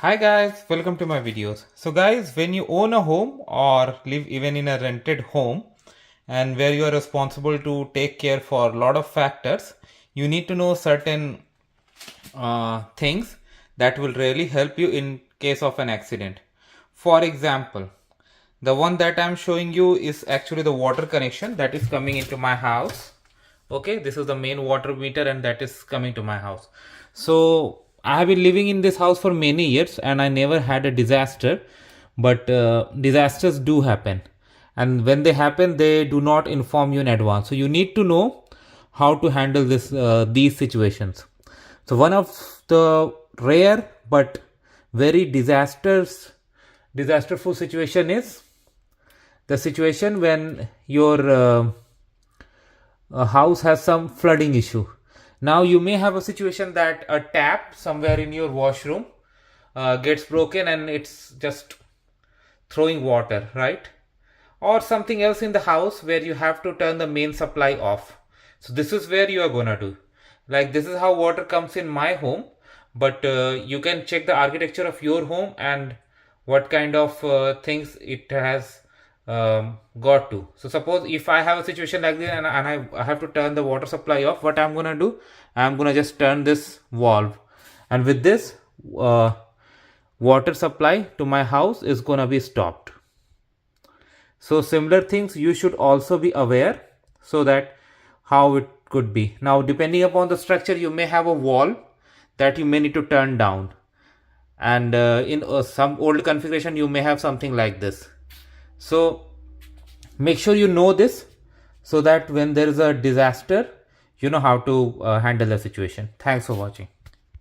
Hi guys, welcome to my videos. So guys, when you own a home or live even in a rented home and where you are responsible to take care for a lot of factors, you need to know certain things that will really help you in case of an accident. For example, the one that I'm showing you is actually the water connection that is coming into my house. Okay, this is the main water meter and that is coming to my house. So I have been living in this house for many years and I never had a disaster, but disasters do happen, and when they happen they do not inform you in advance, so you need to know how to handle these situations. So one of the rare but very disasterful situation is the situation when your a house has some flooding issue. Now you may have a situation that a tap somewhere in your washroom gets broken and it's just throwing water, right? Or something else in the house where you have to turn the main supply off. So this is where you are gonna do. Like, this is how water comes in my home, but you can check the architecture of your home and what kind of things it has got to. So suppose if I have a situation like this and I have to turn the water supply off, what I'm gonna do, I'm gonna just turn this valve, and with this water supply to my house is gonna be stopped. So similar things you should also be aware, so that how it could be. Now depending upon the structure, you may have a wall that you may need to turn down, and in some old configuration you may have something like this. So make sure you know this, so that when there is a disaster, you know how to handle the situation. Thanks for watching.